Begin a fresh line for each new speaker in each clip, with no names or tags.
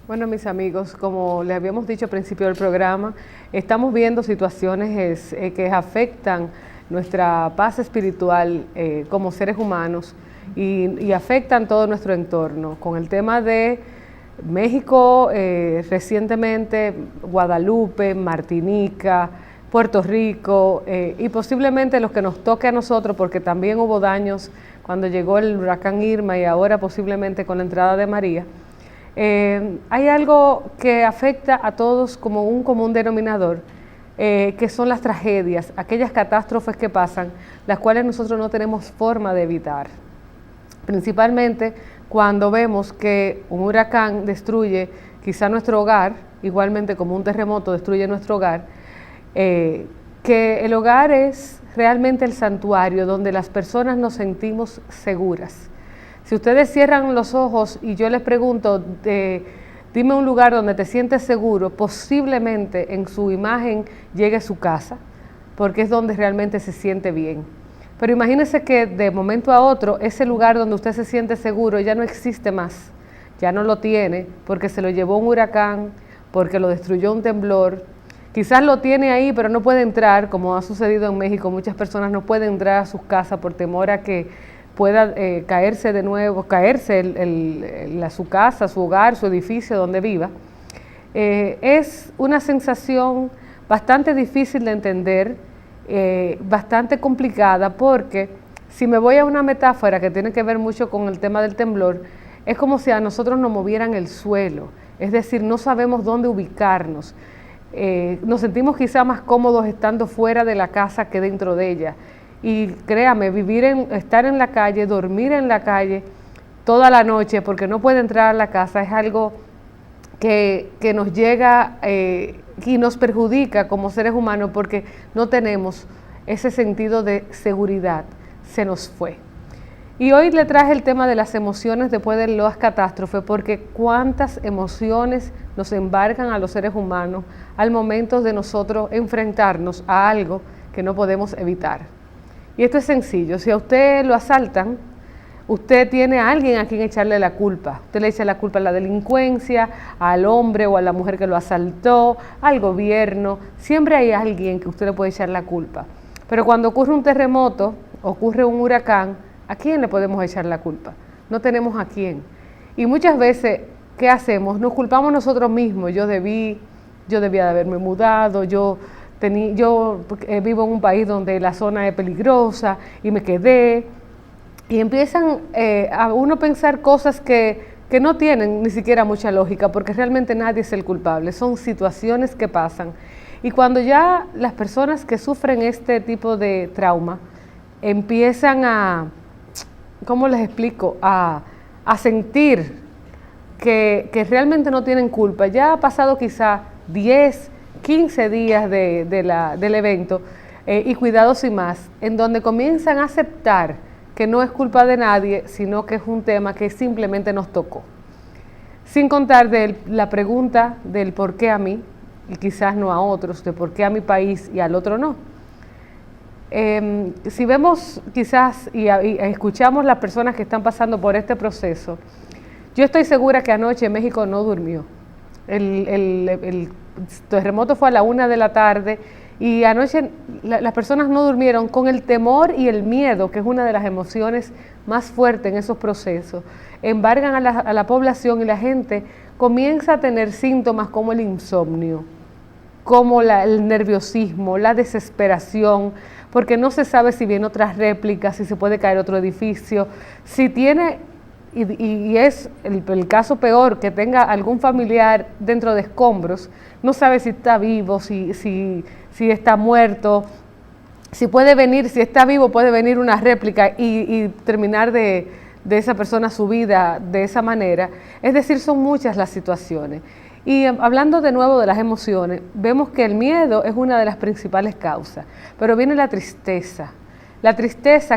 Bueno, mis amigos, como les habíamos dicho al principio del programa, estamos viendo situaciones que afectan nuestra paz espiritual como seres humanos y afectan todo nuestro entorno. Con el tema de México, recientemente Guadalupe, Martinica, Puerto Rico y posiblemente los que nos toque a nosotros, porque también hubo daños cuando llegó el huracán Irma y ahora posiblemente con la entrada de María. Hay algo que afecta a todos como un común denominador, que son las tragedias, aquellas catástrofes que pasan, las cuales nosotros no tenemos forma de evitar. Principalmente cuando vemos que un huracán destruye quizá nuestro hogar, igualmente como un terremoto destruye nuestro hogar, que el hogar es realmente el santuario donde las personas nos sentimos seguras. Si ustedes cierran los ojos y yo les pregunto, dime un lugar donde te sientes seguro, posiblemente en su imagen llegue su casa, porque es donde realmente se siente bien. Pero imagínense que de momento a otro, ese lugar donde usted se siente seguro ya no existe más, ya no lo tiene, porque se lo llevó un huracán, porque lo destruyó un temblor. Quizás lo tiene ahí, pero no puede entrar, como ha sucedido en México. Muchas personas no pueden entrar a sus casas por temor a que pueda caerse de nuevo, su casa, su hogar, su edificio donde viva. Es una sensación bastante difícil de entender, bastante complicada, porque si me voy a una metáfora que tiene que ver mucho con el tema del temblor, es como si a nosotros nos movieran el suelo, es decir, no sabemos dónde ubicarnos. Nos sentimos quizá más cómodos estando fuera de la casa que dentro de ella. Y créame, estar en la calle, dormir en la calle toda la noche porque no puede entrar a la casa es algo que nos llega y nos perjudica como seres humanos porque no tenemos ese sentido de seguridad, se nos fue. Y hoy le traje el tema de las emociones después de las catástrofes, porque cuántas emociones nos embargan a los seres humanos al momento de nosotros enfrentarnos a algo que no podemos evitar. Y esto es sencillo, si a usted lo asaltan, usted tiene a alguien a quien echarle la culpa. Usted le echa la culpa a la delincuencia, al hombre o a la mujer que lo asaltó, al gobierno. Siempre hay alguien que usted le puede echar la culpa. Pero cuando ocurre un terremoto, ocurre un huracán, ¿a quién le podemos echar la culpa? No tenemos a quién. Y muchas veces, ¿qué hacemos? Nos culpamos nosotros mismos. Yo debía de haberme mudado, yo vivo en un país donde la zona es peligrosa y me quedé. Y empiezan a uno pensar cosas que no tienen ni siquiera mucha lógica, porque realmente nadie es el culpable, son situaciones que pasan. Y cuando ya las personas que sufren este tipo de trauma empiezan a, ¿cómo les explico?, a sentir que realmente no tienen culpa, ya ha pasado quizá 10, 15 días del evento y cuidados y más, en donde comienzan a aceptar que no es culpa de nadie, sino que es un tema que simplemente nos tocó. Sin contar de la pregunta del por qué a mí, y quizás no a otros, de por qué a mi país y al otro no. Si vemos quizás y escuchamos las personas que están pasando por este proceso, yo estoy segura que anoche México no durmió. El terremoto fue a la 1 de la tarde y anoche las personas no durmieron con el temor y el miedo, que es una de las emociones más fuertes en esos procesos. Embargan a la población y la gente comienza a tener síntomas como el insomnio, como el nerviosismo, la desesperación, porque no se sabe si viene otra réplica, si se puede caer otro edificio, si tiene, y es el caso peor, que tenga algún familiar dentro de escombros, no sabe si está vivo, si está muerto, si puede venir, si está vivo puede venir una réplica y terminar de esa persona su vida de esa manera. Es decir, son muchas las situaciones. Y hablando de nuevo de las emociones, vemos que el miedo es una de las principales causas, pero viene la tristeza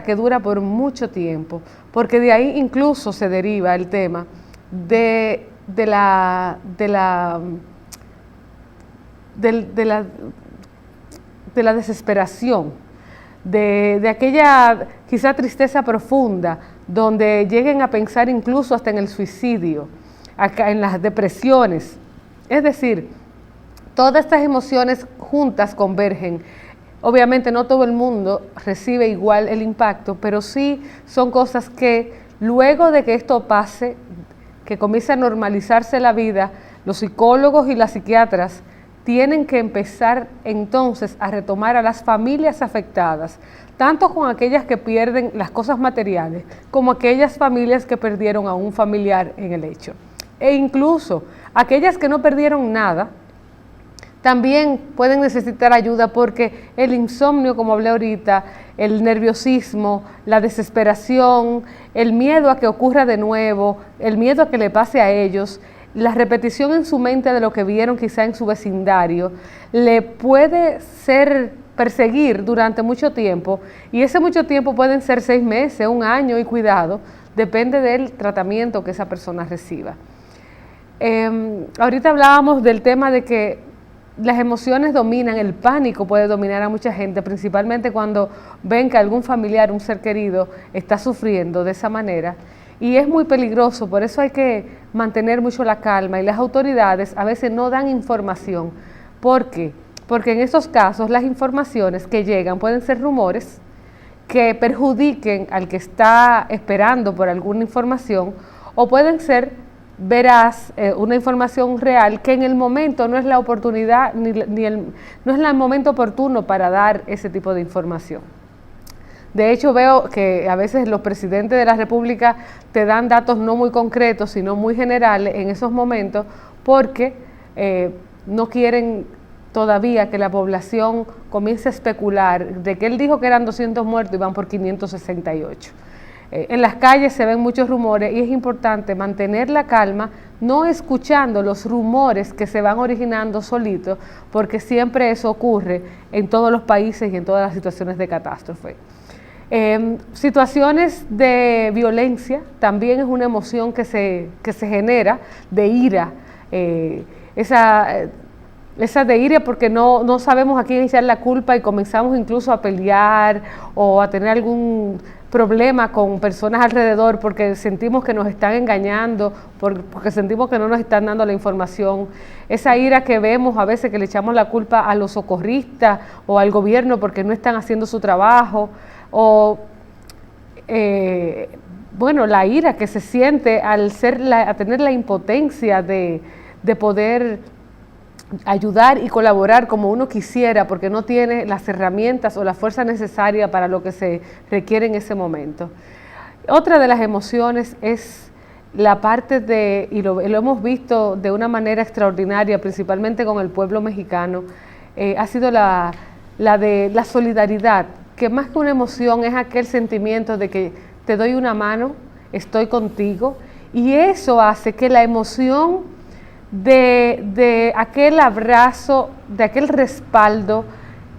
que dura por mucho tiempo, porque de ahí incluso se deriva el tema de la desesperación, de aquella quizá tristeza profunda, donde lleguen a pensar incluso hasta en el suicidio, acá en las depresiones. Es decir, todas estas emociones juntas convergen. Obviamente no todo el mundo recibe igual el impacto, pero sí son cosas que luego de que esto pase, que comience a normalizarse la vida, los psicólogos y las psiquiatras tienen que empezar entonces a retomar a las familias afectadas, tanto con aquellas que pierden las cosas materiales, como aquellas familias que perdieron a un familiar en el hecho. E incluso aquellas que no perdieron nada, también pueden necesitar ayuda porque el insomnio, como hablé ahorita, el nerviosismo, la desesperación, el miedo a que ocurra de nuevo, el miedo a que le pase a ellos, la repetición en su mente de lo que vieron quizá en su vecindario, le puede perseguir durante mucho tiempo, y ese mucho tiempo pueden ser 6 meses, 1 año, y cuidado, depende del tratamiento que esa persona reciba. Ahorita hablábamos del tema de que las emociones dominan, el pánico puede dominar a mucha gente, principalmente cuando ven que algún familiar, un ser querido, está sufriendo de esa manera. Y es muy peligroso, por eso hay que mantener mucho la calma, y las autoridades a veces no dan información. ¿Por qué? Porque en estos casos las informaciones que llegan pueden ser rumores que perjudiquen al que está esperando por alguna información, o pueden ser veraz, una información real que en el momento no es la oportunidad no es el momento oportuno para dar ese tipo de información. De hecho, veo que a veces los presidentes de la República te dan datos no muy concretos, sino muy generales en esos momentos, porque no quieren todavía que la población comience a especular de que él dijo que eran 200 muertos y van por 568. En las calles se ven muchos rumores y es importante mantener la calma, no escuchando los rumores que se van originando solitos, porque siempre eso ocurre en todos los países y en todas las situaciones de catástrofe. Situaciones de violencia también es una emoción que se genera, de ira, esa de ira porque no sabemos a quién echar la culpa y comenzamos incluso a pelear o a tener algún problema con personas alrededor porque sentimos que nos están engañando, porque sentimos que no nos están dando la información. Esa ira que vemos a veces que le echamos la culpa a los socorristas o al gobierno porque no están haciendo su trabajo, o la ira que se siente al tener la impotencia de poder ayudar y colaborar como uno quisiera porque no tiene las herramientas o la fuerza necesaria para lo que se requiere en ese momento. Otra de las emociones es la parte y lo hemos visto de una manera extraordinaria, principalmente con el pueblo mexicano, ha sido la de la solidaridad, que más que una emoción es aquel sentimiento de que te doy una mano, estoy contigo, y eso hace que la emoción de aquel abrazo, de aquel respaldo,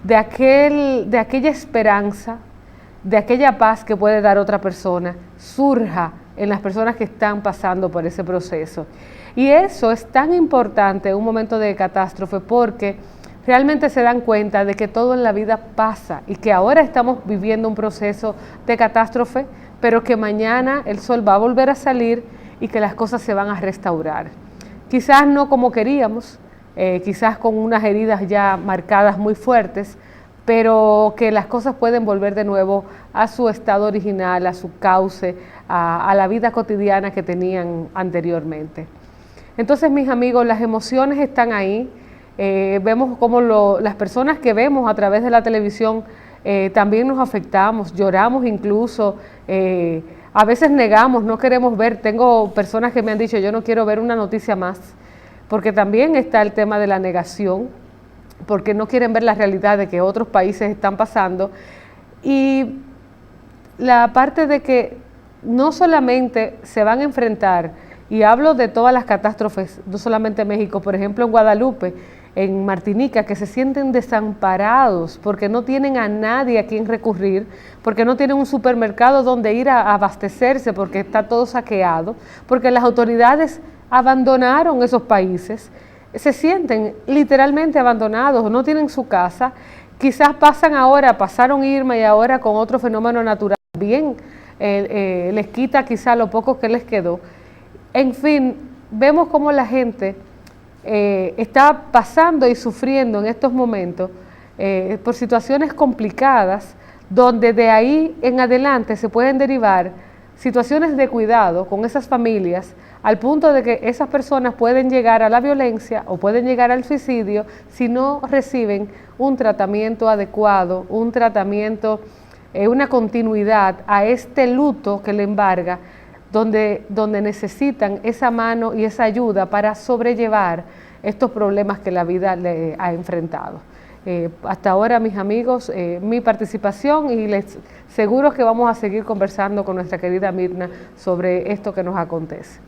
de aquella esperanza, de aquella paz que puede dar otra persona, surja en las personas que están pasando por ese proceso. Y eso es tan importante en un momento de catástrofe porque realmente se dan cuenta de que todo en la vida pasa y que ahora estamos viviendo un proceso de catástrofe, pero que mañana el sol va a volver a salir y que las cosas se van a restaurar. Quizás no como queríamos, quizás con unas heridas ya marcadas muy fuertes, pero que las cosas pueden volver de nuevo a su estado original, a su cauce, a la vida cotidiana que tenían anteriormente. Entonces, mis amigos, las emociones están ahí. Vemos cómo las personas que vemos a través de la televisión también nos afectamos, lloramos incluso, a veces negamos, no queremos ver. Tengo personas que me han dicho, yo no quiero ver una noticia más, porque también está el tema de la negación, porque no quieren ver la realidad de que otros países están pasando. Y la parte de que no solamente se van a enfrentar, y hablo de todas las catástrofes, no solamente en México, por ejemplo en Guadalupe, en Martinica, que se sienten desamparados porque no tienen a nadie a quien recurrir, porque no tienen un supermercado donde ir a abastecerse porque está todo saqueado, porque las autoridades abandonaron esos países, se sienten literalmente abandonados, no tienen su casa, quizás pasaron Irma y ahora con otro fenómeno natural, bien les quita quizá lo poco que les quedó. En fin, vemos cómo la gente está pasando y sufriendo en estos momentos por situaciones complicadas, donde de ahí en adelante se pueden derivar situaciones de cuidado con esas familias, al punto de que esas personas pueden llegar a la violencia o pueden llegar al suicidio si no reciben un tratamiento adecuado, un tratamiento, una continuidad a este luto que le embarga, donde necesitan esa mano y esa ayuda para sobrellevar estos problemas que la vida le ha enfrentado. Hasta ahora, mis amigos, mi participación, y les seguro que vamos a seguir conversando con nuestra querida Mirna sobre esto que nos acontece.